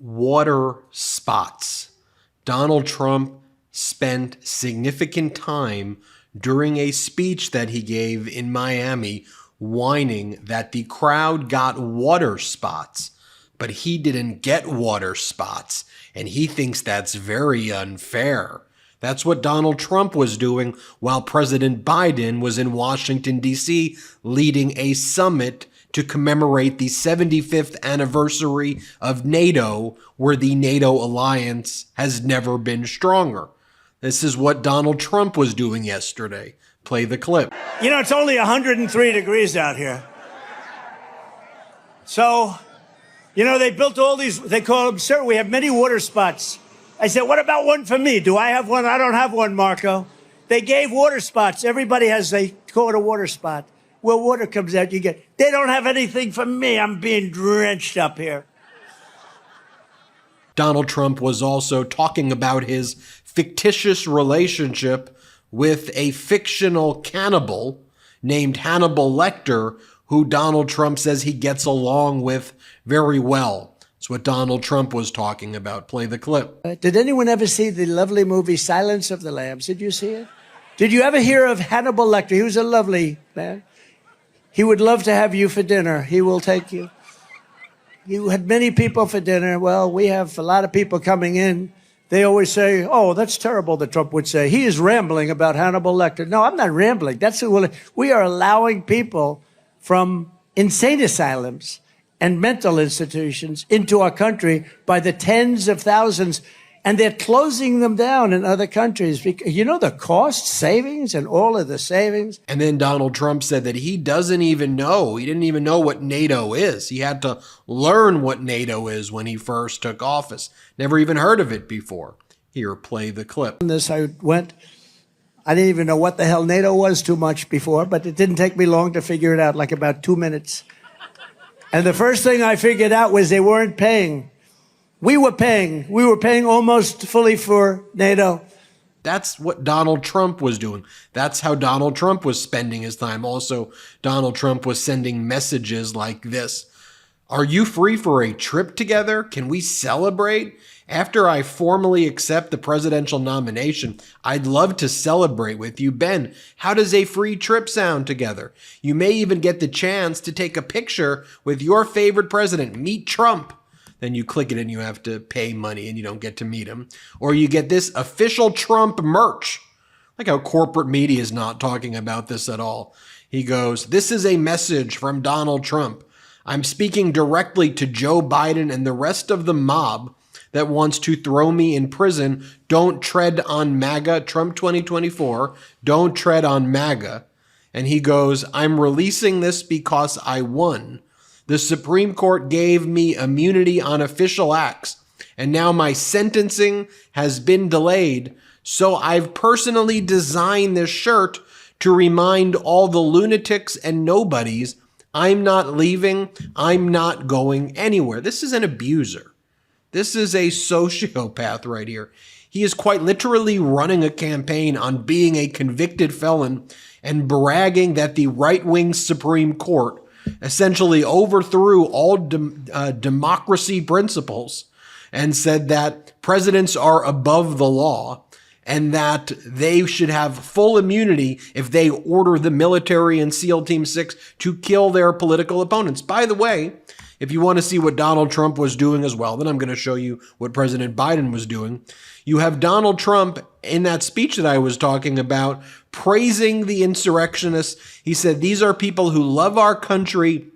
water spots. Donald Trump spent significant time during a speech that he gave in Miami whining that the crowd got water spots, but he didn't get water spots, and he thinks that's very unfair. That's what Donald Trump was doing while President Biden was in Washington, D.C., leading a summit to commemorate the 75th anniversary of NATO, where the NATO alliance has never been stronger. This is what Donald Trump was doing yesterday. Play the clip. You know, it's only 103 degrees out here. So, you know, they built all these, they call them, sir, we have many water spots. I said, what about one for me? Do I have one? I don't have one, Marco. They gave water spots. Everybody has, they call it a water spot. Where water comes out, you get, they don't have anything for me. I'm being drenched up here. Donald Trump was also talking about his fictitious relationship with a fictional cannibal named Hannibal Lecter, who Donald Trump says he gets along with very well. That's what Donald Trump was talking about. Play the clip. Did anyone ever see the lovely movie Silence of the Lambs? Did you see it? Did you ever hear of Hannibal Lecter? He was a lovely man. He would love to have you for dinner. He will take you. You had many people for dinner. Well, we have a lot of people coming in. They always say, oh, that's terrible, that Trump would say. He is rambling about Hannibal Lecter. No, I'm not rambling. We are allowing people from insane asylums and mental institutions into our country by the tens of thousands, and they're closing them down in other countries. You know the cost savings and all of the savings? And then Donald Trump said that he doesn't even know. He didn't even know what NATO is. He had to learn what NATO is when he first took office. Never even heard of it before. Here, play the clip. I didn't even know what the hell NATO was too much before, but it didn't take me long to figure it out, like about 2 minutes. And the first thing I figured out was they weren't paying. We were paying almost fully for NATO. That's what Donald Trump was doing. That's how Donald Trump was spending his time. Also, Donald Trump was sending messages like this. Are you free for a trip together? Can we celebrate? After I formally accept the presidential nomination, I'd love to celebrate with you. Ben, how does a free trip sound together? You may even get the chance to take a picture with your favorite president. Meet Trump. Then you click it and you have to pay money and you don't get to meet him. Or you get this official Trump merch. Like how corporate media is not talking about this at all. He goes, this is a message from Donald Trump. I'm speaking directly to Joe Biden and the rest of the mob that wants to throw me in prison. Don't tread on MAGA, Trump 2024. Don't tread on MAGA. And he goes, I'm releasing this because I won. The Supreme Court gave me immunity on official acts, and now my sentencing has been delayed. So I've personally designed this shirt to remind all the lunatics and nobodies, I'm not leaving, I'm not going anywhere. This is an abuser. This is a sociopath right here. He is quite literally running a campaign on being a convicted felon and bragging that the right-wing Supreme Court essentially overthrew all democracy principles and said that presidents are above the law and that they should have full immunity if they order the military and SEAL Team 6 to kill their political opponents. By the way, if you want to see what Donald Trump was doing as well, then I'm going to show you what President Biden was doing. You have Donald Trump in that speech that I was talking about praising the insurrectionists. He said, these are people who love our country.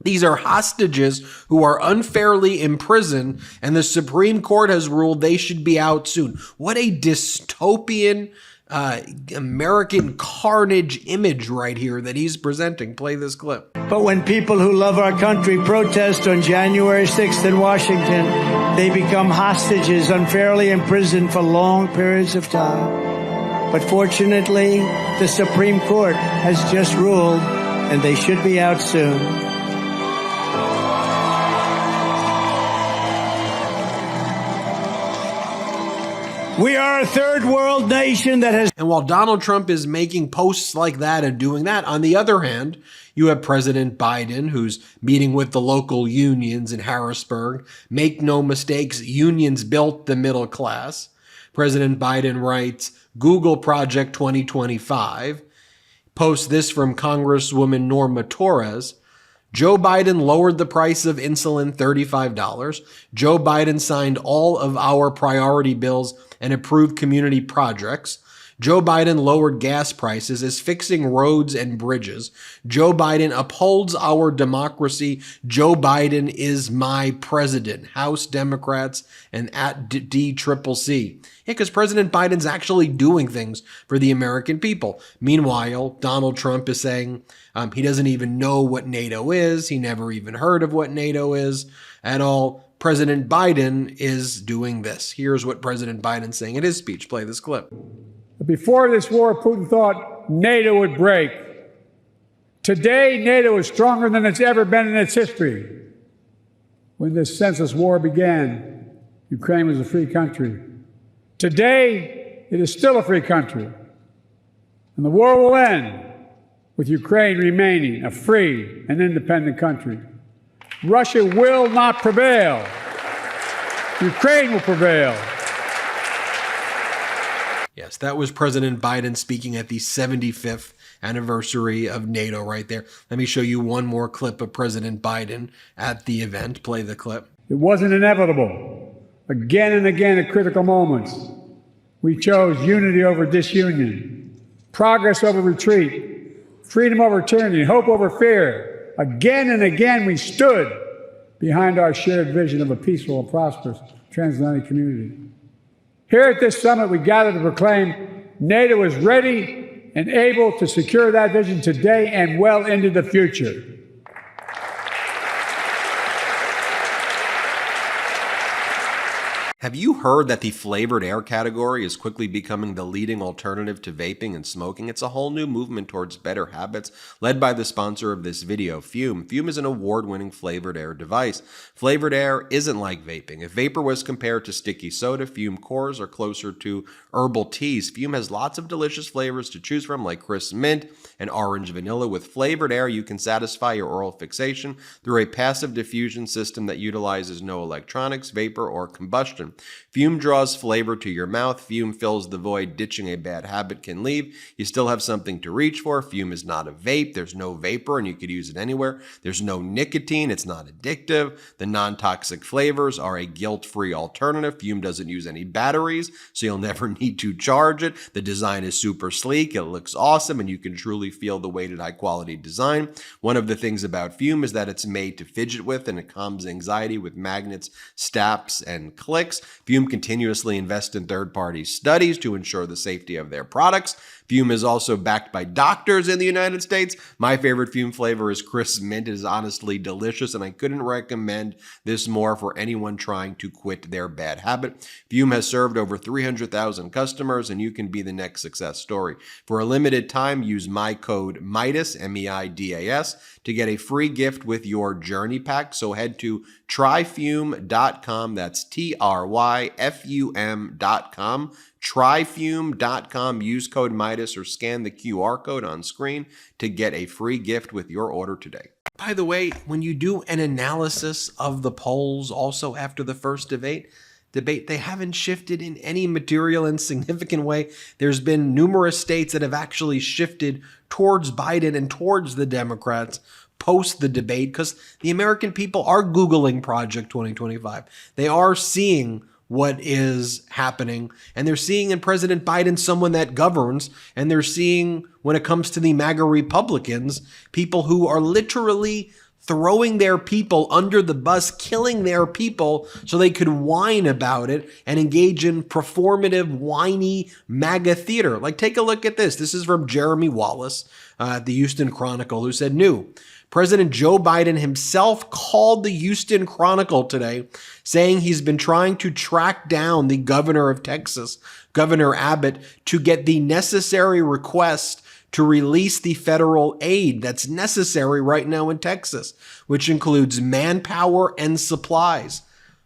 These are hostages who are unfairly imprisoned, and the Supreme Court has ruled they should be out soon. What a dystopian American carnage image right here that he's presenting. Play this clip. But when people who love our country protest on January 6th in Washington, they become hostages unfairly imprisoned for long periods of time. But fortunately, the Supreme Court has just ruled, and they should be out soon. We are a third world nation that has... And while Donald Trump is making posts like that and doing that, on the other hand, you have President Biden, who's meeting with the local unions in Harrisburg. Make no mistakes, unions built the middle class. President Biden writes, Google Project 2025. Posts this from Congresswoman Norma Torres. Joe Biden lowered the price of insulin $35. Joe Biden signed all of our priority bills and approved community projects. Joe Biden lowered gas prices, is fixing roads and bridges. Joe Biden upholds our democracy. Joe Biden is my president. House Democrats and at DCCC. Yeah, because President Biden's actually doing things for the American people. Meanwhile, Donald Trump is saying he doesn't even know what NATO is. He never even heard of what NATO is at all. President Biden is doing this. Here's what President Biden's saying in his speech. Play this clip. Before this war, Putin thought NATO would break. Today, NATO is stronger than it's ever been in its history. When this senseless war began, Ukraine was a free country. Today, it is still a free country. And the war will end with Ukraine remaining a free and independent country. Russia will not prevail. Ukraine will prevail. Yes, that was President Biden speaking at the 75th anniversary of NATO right there. Let me show you one more clip of President Biden at the event. Play the clip. It wasn't inevitable. Again and again at critical moments, we chose unity over disunion, progress over retreat, freedom over tyranny, hope over fear. Again and again, we stood behind our shared vision of a peaceful and prosperous transatlantic community. Here at this summit, we gather to proclaim NATO is ready and able to secure that vision today and well into the future. Have you heard that the flavored air category is quickly becoming the leading alternative to vaping and smoking? It's a whole new movement towards better habits, led by the sponsor of this video, Fume. Fume is an award-winning flavored air device. Flavored air isn't like vaping. If vapor was compared to sticky soda, Fume cores are closer to herbal teas. Fume has lots of delicious flavors to choose from, like crisp mint and orange vanilla. With flavored air, you can satisfy your oral fixation through a passive diffusion system that utilizes no electronics, vapor, or combustion. Fume draws flavor to your mouth. Fume fills the void ditching a bad habit can leave. You still have something to reach for. Fume is not a vape. There's no vapor, and you could use it anywhere. There's no nicotine. It's not addictive. The non-toxic flavors are a guilt-free alternative. Fume doesn't use any batteries, so you'll never need to charge it. The design is super sleek. It looks awesome, and you can truly feel the weighted high-quality design. One of the things about Fume is that it's made to fidget with, and it calms anxiety with magnets, snaps, and clicks. Fume continuously invests in third-party studies to ensure the safety of their products. Fume is also backed by doctors in the United States. My favorite Fume flavor is crisp mint. It is honestly delicious, and I couldn't recommend this more for anyone trying to quit their bad habit. Fume has served over 300,000 customers, and you can be the next success story. For a limited time, use my code MIDAS, M-E-I-D-A-S, to get a free gift with your journey pack. So head to tryfume.com. That's tryfum.com. Tryfume.com. Use code MIDAS or scan the QR code on screen to get a free gift with your order today. By the way, when you do an analysis of the polls also after the first debate, they haven't shifted in any material and significant way. There's been numerous states that have actually shifted towards Biden and towards the Democrats post the debate, because the American people are Googling Project 2025. They are seeing what is happening, and they're seeing in President Biden someone that governs, and they're seeing, when it comes to the MAGA Republicans, people who are literally throwing their people under the bus, killing their people so they could whine about it and engage in performative, whiny MAGA theater. Like, take a look at this. This is from Jeremy Wallace at the Houston Chronicle, who said, President Joe Biden himself called the Houston Chronicle today, saying he's been trying to track down the governor of Texas, Governor Abbott, to get the necessary request to release the federal aid that's necessary right now in Texas, which includes manpower and supplies.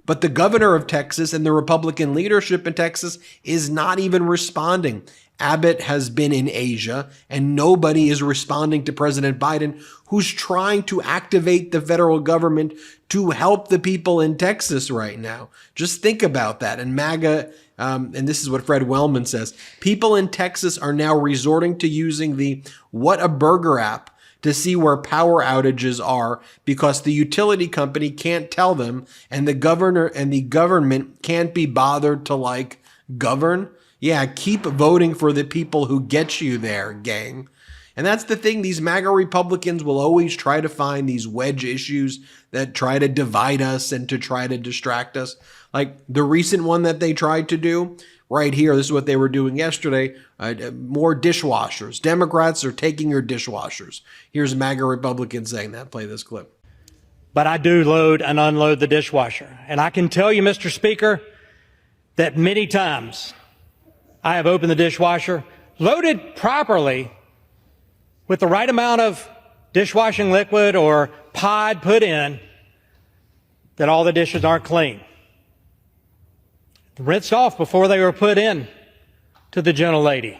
But the governor of Texas and the Republican leadership in Texas is not even responding. Abbott has been in Asia, and nobody is responding to President Biden, who's trying to activate the federal government to help the people in Texas right now. Just think about that. And MAGA, and this is what Fred Wellman says, people in Texas are now resorting to using the What a Burger app to see where power outages are because the utility company can't tell them, and the governor and the government can't be bothered to govern. Yeah, keep voting for the people who get you there, gang. And that's the thing. These MAGA Republicans will always try to find these wedge issues that try to divide us and to try to distract us. Like the recent one that they tried to do right here. This is what they were doing yesterday. More dishwashers. Democrats are taking your dishwashers. Here's MAGA Republicans saying that. Play this clip. But I do load and unload the dishwasher. And I can tell you, Mr. Speaker, that many times I have opened the dishwasher, loaded properly with the right amount of dishwashing liquid or Pod put in, that all the dishes aren't clean. Rinsed off before they were put in to the gentlelady,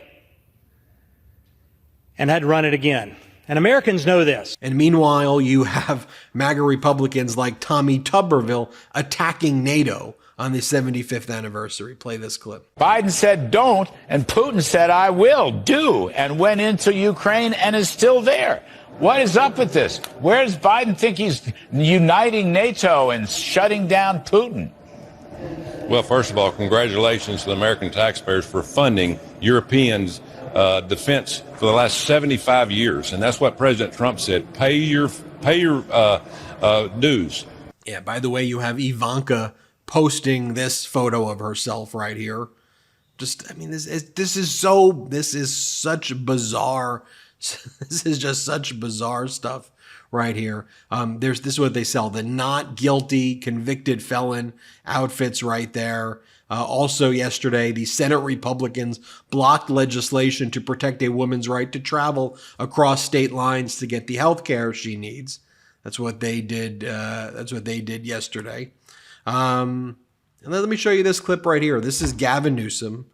and had to run it again. And Americans know this. And meanwhile, you have MAGA Republicans like Tommy Tuberville attacking NATO on the 75th anniversary. Play this clip. Biden said don't, and Putin said I will do, and went into Ukraine and is still there. What is up with this? Where does Biden think he's uniting NATO and shutting down Putin? Well, first of all, congratulations to the American taxpayers for funding Europeans' defense for the last 75 years. And that's what President Trump said. Pay your dues. Yeah, by the way, you have Ivanka posting this photo of herself right here. Just, I mean, this is such bizarre. This is just such bizarre stuff right here. This is what they sell, the not guilty convicted felon outfits right there. Also yesterday, the Senate Republicans blocked legislation to protect a woman's right to travel across state lines to get the health care she needs. That's what they did. That's what they did yesterday. And let me show you this clip right here. This is Gavin Newsom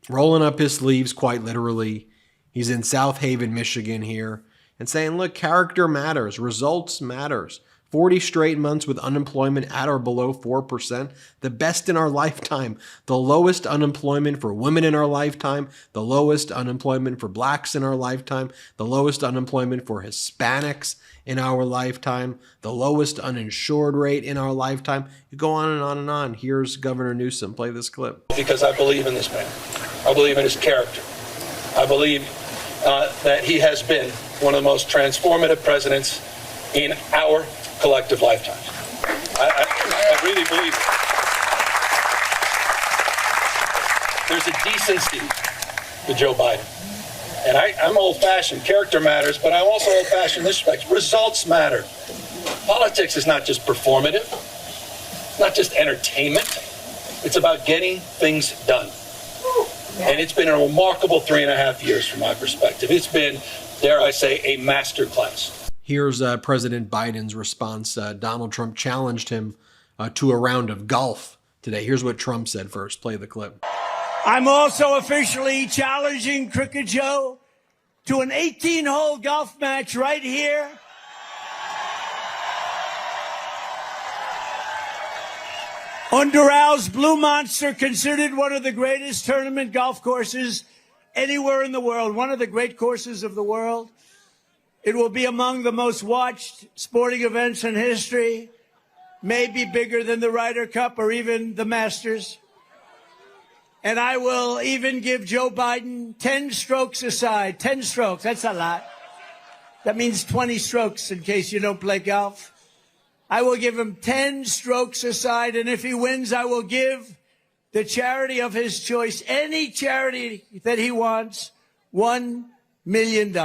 rolling up his sleeves, quite literally. He's in South Haven, Michigan here, and saying, look, character matters. Results matters. 40 straight months with unemployment at or below 4%, the best in our lifetime, the lowest unemployment for women in our lifetime, the lowest unemployment for blacks in our lifetime, the lowest unemployment for Hispanics in our lifetime, the lowest uninsured rate in our lifetime. You go on and on and on. Here's Governor Newsom. Play this clip. Because I believe in this man. I believe in his character. I believe that he has been one of the most transformative presidents in our collective lifetime. I really believe it. There's a decency to Joe Biden. And I'm old-fashioned. Character matters, but I'm also old-fashioned in this respect. Results matter. Politics is not just performative. It's not just entertainment. It's about getting things done. And it's been a remarkable 3.5 years from my perspective. It's been, dare I say, a masterclass. Here's President Biden's response. Donald Trump challenged him to a round of golf today. Here's what Trump said first. Play the clip. I'm also officially challenging Cricket Joe to an 18-hole golf match right here. Underal's Blue Monster, considered one of the greatest tournament golf courses anywhere in the world, one of the great courses of the world. It will be among the most watched sporting events in history, maybe bigger than the Ryder Cup or even the Masters. And I will even give Joe Biden 10 strokes aside. 10 strokes, that's a lot. That means 20 strokes in case you don't play golf. I will give him 10 strokes aside, and if he wins, I will give the charity of his choice, any charity that he wants, $1 million.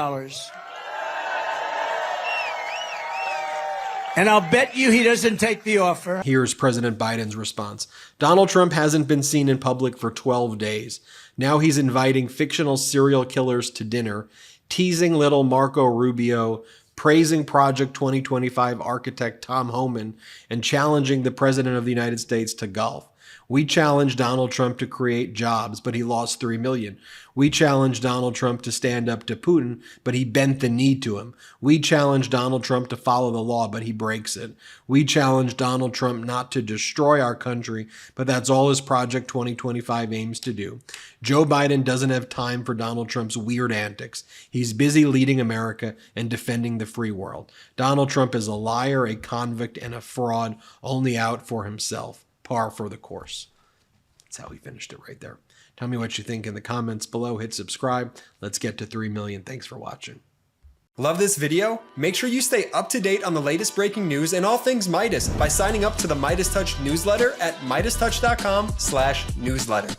And I'll bet you he doesn't take the offer. Here's President Biden's response. Donald Trump hasn't been seen in public for 12 days. Now he's inviting fictional serial killers to dinner, teasing little Marco Rubio, praising Project 2025 architect Tom Homan and challenging the President of the United States to golf. We challenged Donald Trump to create jobs, but he lost 3 million. We challenged Donald Trump to stand up to Putin, but he bent the knee to him. We challenged Donald Trump to follow the law, but he breaks it. We challenged Donald Trump not to destroy our country, but that's all his Project 2025 aims to do. Joe Biden doesn't have time for Donald Trump's weird antics. He's busy leading America and defending the free world. Donald Trump is a liar, a convict, and a fraud, only out for himself. Par for the course. That's how he finished it right there. Tell me what you think in the comments below. Hit subscribe. Let's get to 3 million. Thanks for watching. Love this video? Make sure you stay up to date on the latest breaking news and all things Midas by signing up to the MeidasTouch newsletter at MeidasTouch.com/newsletter.